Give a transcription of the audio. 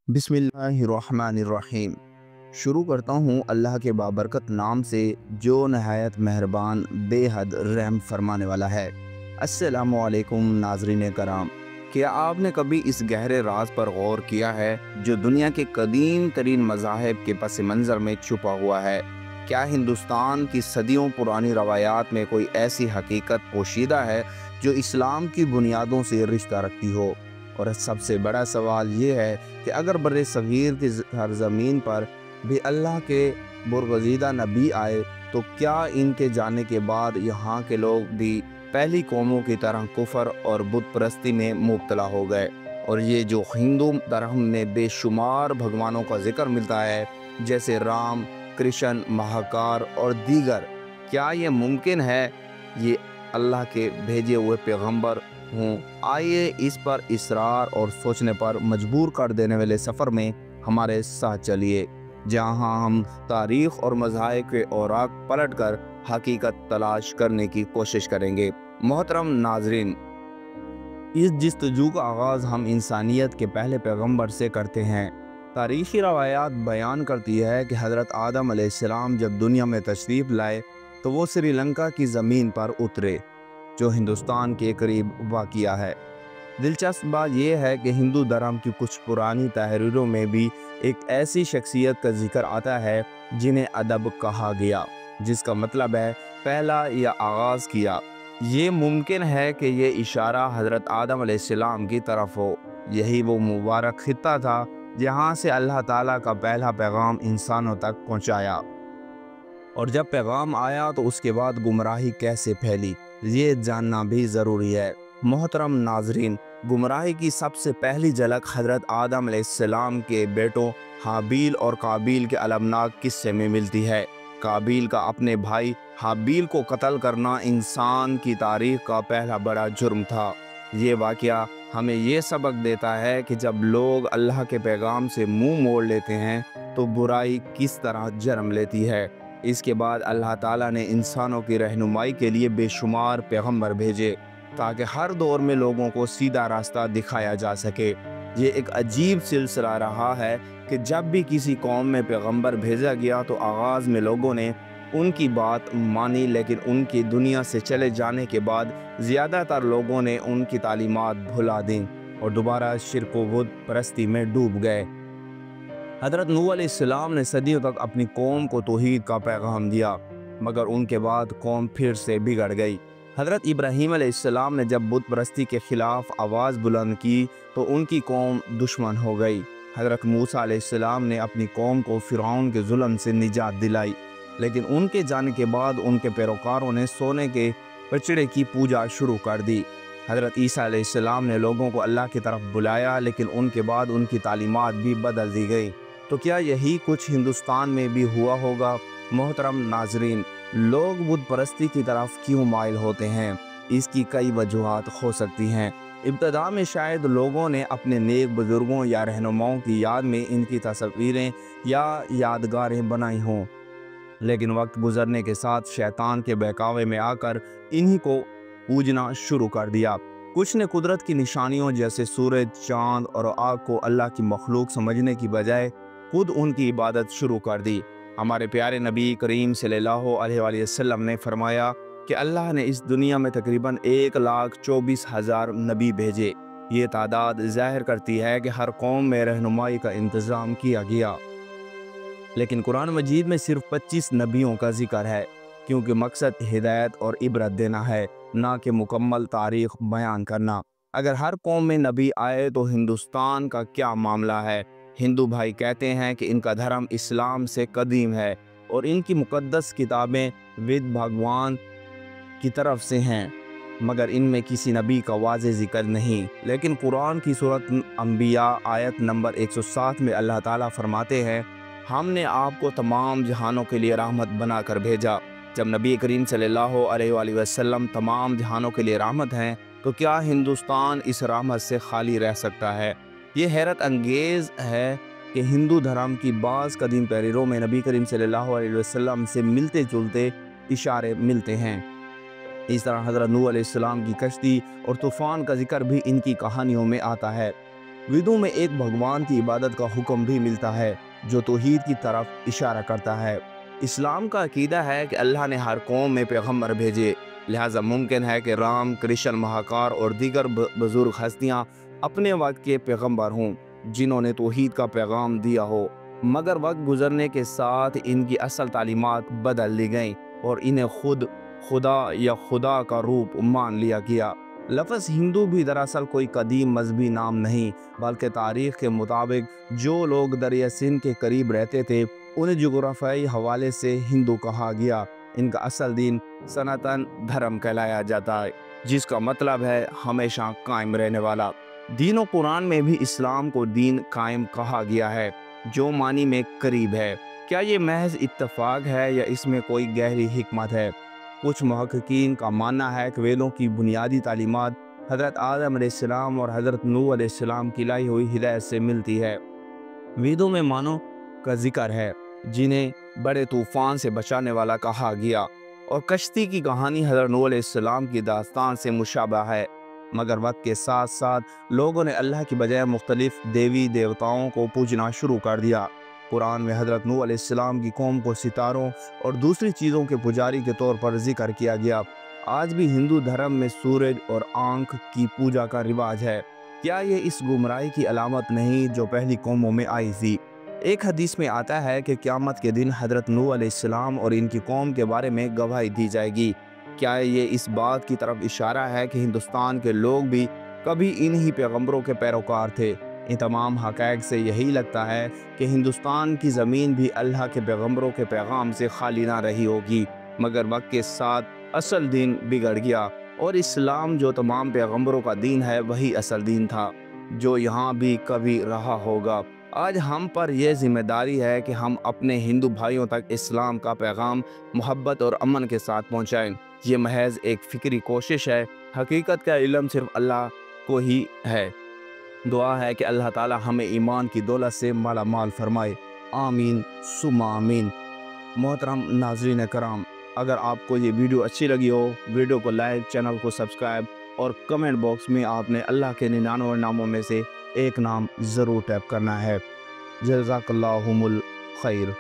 बिस्मिल्लाहिर्रहमानिर्रहीम। शुरू करता हूँ अल्लाह के बाबरकत नाम से जो नहायत मेहरबान बेहद रहम फरमाने वाला है। अस्सलामु अलैकुम नाज़रीन कराम। क्या आपने कभी इस गहरे राज पर गौर किया है जो दुनिया के कदीम तरीन मज़ाहिब के पस मंज़र में छुपा हुआ है? क्या हिंदुस्तान की सदियों पुरानी रवायात में कोई ऐसी हकीकत पोशीदा है जो इस्लाम की बुनियादों से रिश्ता रखती हो? और सबसे बड़ा सवाल ये है कि अगर बर्रे सगीर की सरज़मीन पर भी अल्लाह के बुरगज़ीदा नबी आए तो क्या इनके जाने के बाद यहाँ के लोग भी पहली कौमों की तरह कुफर और बुत परस्ती में मुब्तला हो गए? और ये जो हिंदू धर्म में बेशुमार भगवानों का जिक्र मिलता है जैसे राम, कृष्ण, महाकार और दीगर, क्या ये मुमकिन है ये अल्लाह के भेजे हुए पैगंबर हूँ? आइए इस पर इसरार और सोचने पर मजबूर कर देने वाले सफ़र में हमारे साथ चलिए, जहाँ हम तारीख़ और मज़ाहिब के औराक पलट कर हकीकत तलाश करने की कोशिश करेंगे। मोहतरम नाजरीन, इस जस्तजू का आगाज़ हम इंसानियत के पहले पैगंबर से करते हैं। तारीख़ी रवायात बयान करती है कि हज़रत आदम अलैहिस्सलाम जब दुनिया में तशरीफ़ लाए तो वो श्रीलंका की ज़मीन पर उतरे, जो हिंदुस्तान के करीब वाक़िया है। दिलचस्प बात यह है कि हिंदू धर्म की कुछ पुरानी तहरीरों में भी एक ऐसी शख्सियत का जिक्र आता है जिन्हें अदब कहा गया, जिसका मतलब है पहला या आगाज़ किया। ये मुमकिन है कि ये इशारा हज़रत आदम अलैहिस्सलाम की तरफ हो। यही वो मुबारक खित्ता था जहाँ से अल्लाह ताला का पहला पैगाम इंसानों तक पहुँचाया। और जब पैगाम आया तो उसके बाद गुमराही कैसे फैली, ये जानना भी ज़रूरी है। मोहतरम नाजरीन, गुमराही की सबसे पहली झलक हज़रत आदम अलैहिस्सलाम के बेटों हाबील और काबील के अलमनाक किस्से में मिलती है। काबील का अपने भाई हाबील को कत्ल करना इंसान की तारीख़ का पहला बड़ा जुर्म था। ये वाक़या हमें ये सबक देता है कि जब लोग अल्लाह के पैगाम से मुंह मोड़ लेते हैं तो बुराई किस तरह जन्म लेती है। इसके बाद अल्लाह ताला ने इंसानों की रहनुमाई के लिए बेशुमार पैगंबर भेजे ताकि हर दौर में लोगों को सीधा रास्ता दिखाया जा सके। ये एक अजीब सिलसिला रहा है कि जब भी किसी कौम में पैगंबर भेजा गया तो आगाज़ में लोगों ने उनकी बात मानी, लेकिन उनकी दुनिया से चले जाने के बाद ज़्यादातर लोगों ने उनकी तालीमात भुला दी और दोबारा शिर्क व बुत परस्ती में डूब गए। हज़रत नूह अलैहिस्सलाम ने सदियों तक अपनी कौम को तौहीद का पैगाम दिया, मगर उनके बाद कौम फिर से बिगड़ गई। हज़रत इब्राहीम अलैहिस्सलाम ने जब बुत परस्ती के ख़िलाफ़ आवाज़ बुलंद की तो उनकी कौम दुश्मन हो गई। हज़रत मूसा अलैहिस्सलाम ने अपनी कौम को फ़िरऔन के जुल्म से निजात दिलाई, लेकिन उनके जाने के बाद उनके पैरोकारों ने सोने के बछड़े की पूजा शुरू कर दी। हज़रत ईसा अलैहिस्सलाम ने लोगों को अल्लाह की तरफ बुलाया, लेकिन उनके बाद उनकी तालीमात भी बदल दी गई। तो क्या यही कुछ हिंदुस्तान में भी हुआ होगा? मोहतरम नाजरीन, लोग बुत परस्ती की तरफ क्यों माइल होते हैं? इसकी कई वजूहात हो सकती हैं। इब्तदा में शायद लोगों ने अपने नेक बुजुर्गों या रहनुमाओं की याद में इनकी तस्वीरें या यादगारें बनाई हों, लेकिन वक्त गुजरने के साथ शैतान के बहकावे में आकर इन्हीं को पूजना शुरू कर दिया। कुछ ने कुदरत की निशानियों जैसे सूरज, चाँद और आग को अल्लाह की मखलूक समझने की बजाय खुद उनकी इबादत शुरू कर दी। हमारे प्यारे नबी करीम सल्लल्लाहु अलैहि वसल्लम ने फरमाया कि अल्लाह ने इस दुनिया में तकरीबन 1,24,000 नबी भेजे। ये तादाद ज़ाहिर करती है कि हर कौम में रहनुमाई का इंतज़ाम किया गया, लेकिन कुरान मजीद में सिर्फ 25 नबियों का जिक्र है, क्योंकि मकसद हिदायत और इबरत देना है, ना कि मुकम्मल तारीख़ बयान करना। अगर हर कौम में नबी आए तो हिंदुस्तान का क्या मामला है? हिंदू भाई कहते हैं कि इनका धर्म इस्लाम से कदीम है और इनकी मुक़द्दस किताबें वेद भगवान की तरफ से हैं, मगर इनमें किसी नबी का वाज़े ज़िक्र नहीं। लेकिन कुरान की सूरत अंबिया आयत नंबर 107 में अल्लाह ताला फरमाते हैं, हमने आपको तमाम जहानों के लिए रहमत बना कर भेजा। जब नबी करीम सल्लल्लाहु अलैहि वसल्लम तमाम जहानों के लिए रहमत हैं तो क्या हिंदुस्तान इस रहमत से खाली रह सकता है? ये हैरत अंगेज़ है कि हिंदू धर्म की बाज़ कदीम तहरीरों में नबी करीम सल्लल्लाहु अलैहि वसल्लम से मिलते जुलते इशारे मिलते हैं। इस तरह हज़रत नूह अलैहिस्सलाम की कश्ती और तूफ़ान का जिक्र भी इनकी कहानियों में आता है। ویدوں میں ایک بھگوان کی عبادت کا حکم بھی ملتا ہے جو توحید کی طرف اشارہ کرتا ہے۔ اسلام کا عقیدہ ہے کہ اللہ نے ہر قوم میں پیغمبر بھیجے، لہٰذا ممکن ہے کہ رام، کرشن، مہاکار اور دیگر بزرگ ہستیاں اپنے وقت کے پیغمبر ہوں جنہوں نے توحید کا پیغام دیا ہو، مگر وقت گزرنے کے ساتھ ان کی اصل تعلیمات بدل دی گئیں اور انہیں خود خدا یا خدا کا روپ مان لیا گیا۔ لفظ ہندو بھی دراصل کوئی قدیم مذہبی نام نہیں، بلکہ تاریخ کے مطابق جو لوگ دریا سندھ کے قریب رہتے تھے انہیں جغرافیائی حوالے سے ہندو کہا گیا۔ ان کا اصل دین سناتن دھرم کہلایا جاتا ہے، جس کا مطلب ہے ہمیشہ قائم رہنے والا۔ دین و قرآن میں بھی اسلام کو دین قائم کہا گیا ہے، جو معنی میں قریب ہے۔ کیا یہ محض اتفاق ہے یا اس میں کوئی گہری حکمت ہے؟ کچھ محققین کا ماننا ہے کہ ویدوں کی بنیادی تعلیمات حضرت آدم علیہ السلام اور حضرت نوح علیہ السلام کی لائی ہوئی ہدایت سے ملتی ہے۔ ویدوں میں مانو کا ذکر ہے جنہیں بڑے طوفان سے بچانے والا کہا گیا، اور کشتی کی کہانی حضرت نوح علیہ السلام کی داستان سے مشابہ ہے، مگر وقت کے ساتھ ساتھ لوگوں نے اللہ کی بجائے مختلف دیوی دیوتاؤں کو پوجنا شروع کر دیا۔ قرآن میں حضرت نوح علیہ السلام کی قوم کو ستاروں اور دوسری چیزوں کے پجاری کے طور پر ذکر کیا گیا۔ آج بھی ہندو دھرم میں سورج اور آنکھ کی پوجا کا رواج ہے۔ کیا یہ اس گمراہی کی علامت نہیں جو پہلی قوموں میں آئی تھی؟ ایک حدیث میں آتا ہے کہ قیامت کے دن حضرت نوح علیہ السلام اور ان کی قوم کے بارے میں گواہی دی جائے گی۔ کیا یہ اس بات کی طرف اشارہ ہے کہ ہندوستان کے لوگ بھی کبھی انہی پیغمبروں کے پیروکار تھے؟ ان تمام حقائق سے یہی لگتا ہے کہ ہندوستان کی زمین بھی اللہ کے پیغمبروں کے پیغام سے خالی نہ رہی ہوگی، مگر وقت کے ساتھ اصل دین بگڑ گیا، اور اسلام جو تمام پیغمبروں کا دین ہے وہی اصل دین تھا جو یہاں بھی کبھی رہا ہوگا۔ آج ہم پر یہ ذمہ داری ہے کہ ہم اپنے ہندو بھائیوں تک اسلام کا پیغام محبت اور امن کے ساتھ پہنچائیں۔ یہ محض ایک فکری کوشش ہے، حقیقت کا علم صرف اللہ کو ہی ہے۔ دعا ہے کہ اللہ تعالی ہمیں ایمان کی دولت سے مالا مال فرمائے، آمین ثم آمین۔ محترم ناظرین کرام، اگر آپ کو یہ ویڈیو اچھی لگی ہو، ویڈیو کو لائک، چینل کو سبسکرائب اور کمنٹ باکس میں آپ نے اللہ کے 99 ناموں میں سے ایک نام ضرور ٹائپ کرنا ہے۔ جزاک اللہ الخیر۔